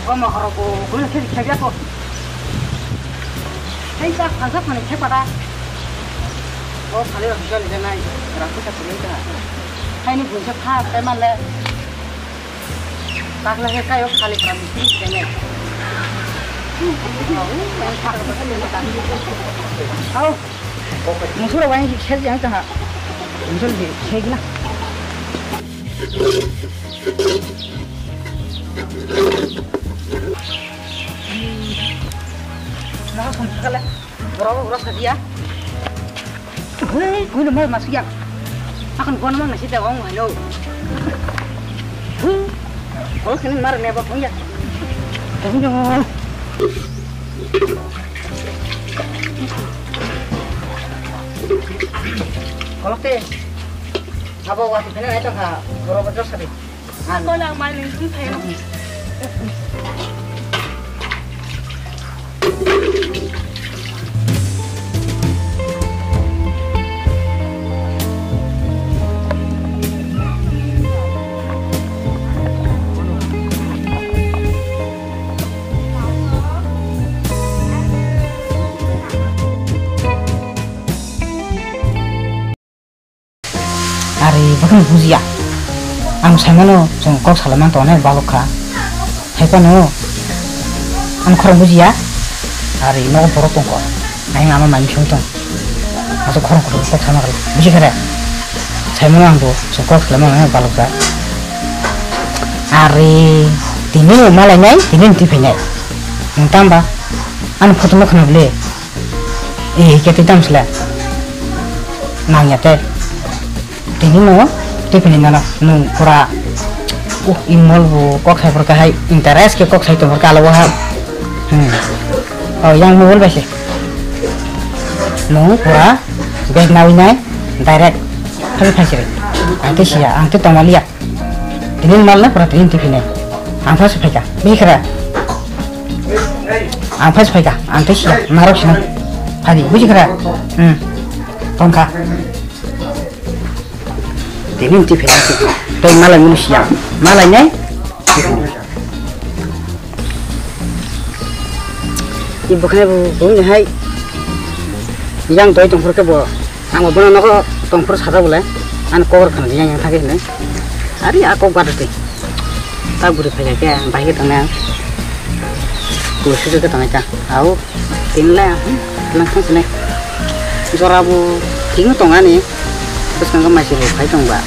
Oma haroko guna kiri kaya ko. Hey ta phasa phane che pada. O phale ro jol le nai raku ta pule ta. Hai ni bunja pha pe man le. Tak la he kayo khali pram ti kene. Au. Musura wani ki khe jang ta ha. Musul di khe gina. Nah, sampai berapa saja? Gue udah masuk ya. Akan gua nama nasi tewang ayo. Kalau kini marah nih apa punya? Punya. Kalau teh, apa waktu kena itu nggak berapa terus tadi? Có lần mai mình cũng thấy Ari bahkan buzia. Ang samano jong kok salaman tone balokha. Hai pano. Ang khorong buzia. Ari no boro tongko. Ai ngama mani shungtong. Aso khorong kok sama kali. Buji kare. Samano ang do jong kok salaman balokha. Ari tini malai nai, tini tipe nai. Ntamba. An foto mo khana ble. Kete tam sla. Nangya te. Tini no tipe ni nana nung pura imol bu kok saya berkahai interest ke kok saya itu berkala wah oh yang mul besi nung pura guys nawinai direct kami pasir nanti sih angti tomalia ini malnya pura ini tipe ni angpa sepeda mikra angpa sepeda angti sih marok sih hadi buji kera tongka ini tipe nanti, tapi malah manusia, malahnya, ibu kan punya hai, yang tuh tongkur ke bo, ang benar nak tongkur sada boleh, an cover kan dia yang thake ni, hari aku baru tu, tak boleh pakai ke, pakai tangan, kursi juga tangan cah, aku tinggal, langsung sini, jorabu, tinggal tangan ni. Terus kan masih lupa itu mbak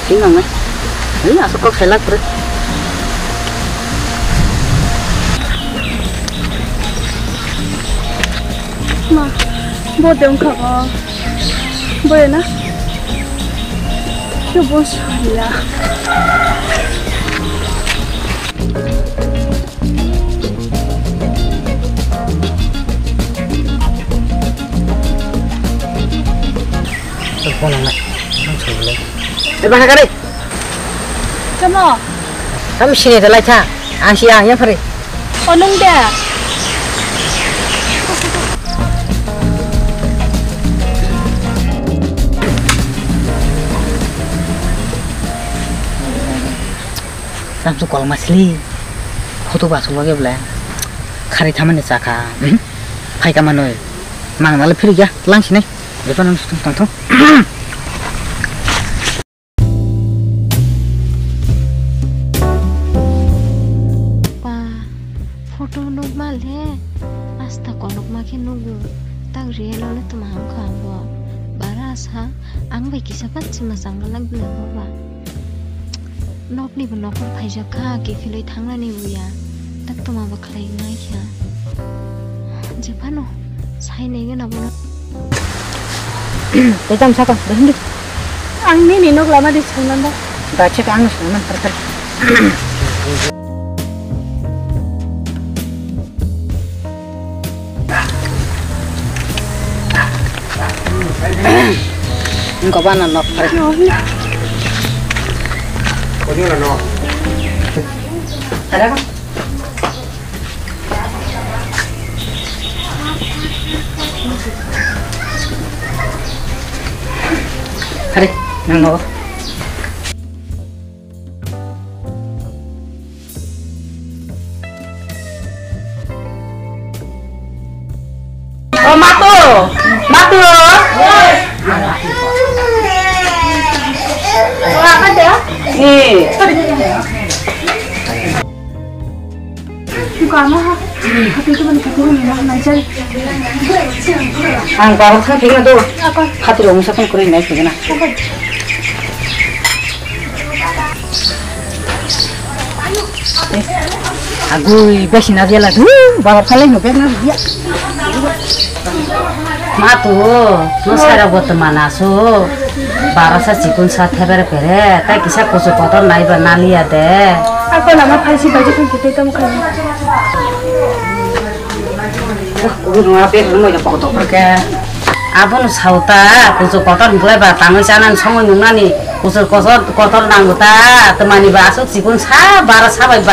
tinggal nih ini asal kok selak bro mà bố tiếng khóc bố na chưa bố sợi à Con này không chịu lên. Để bắt cái đi. Chấm nào? Kami sini terlai cha. Asia ya Fri. Oh nung dia. Ramsu kol masli. Khutu basu lagi bela. Kari thaman ni caka. Hai kamanoi. Mang nala Fri ya. Lang sini. Depan nang tong. Foto nuk malhe asta konok makin nugu tak real oleh temam kamu baras ha ang baik sahabat semasang galang bilang apa nok ni benok pun ka ke filoi thangla ni buya tak temam bakalai naik ya Japano saya nengen apa Kita siapa? Berhenti. Ang ni nok lama di sana dah. Baca ke angus mana terter. Engkau mana nok? Konyol nok. Ada apa? Hari, nang Ang baru kan kira tu, hati orang sakit kuring naik kena. Agui besin aja lah tu, baru kali ni benar dia. Matu, nusara buat mana so, barasa cikun saat hebere pere, tak kisah kusuk kotor naik bernali ada. Aku nama pasti baju pun kita itu muka. Guru apa yang mau dapat kotor perke? Abang sauta, kusuk kotor mulai batang jalan semua nunani, kusuk kotor nanguta, temani basuk cikun sa, barasa baik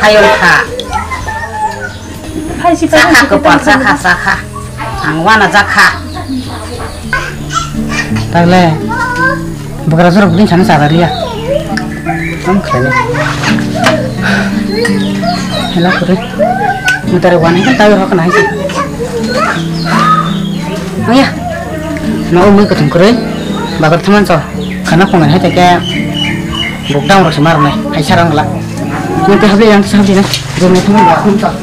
hayol ka. Pasti baju Saka kita kepal saka, angwana jaka. Tagle, bukan suruh bikin sana sadar ya. Kamu keren. Hello keren. Mutar wan kan tahu aku naik sih. Oh ya, mau umur ketemu keren. Bapak teman so, karena pengen hati kayak bukdang harus marah nih. Hai sarang lah. Nanti habis yang sabji nih, gue mau teman bapak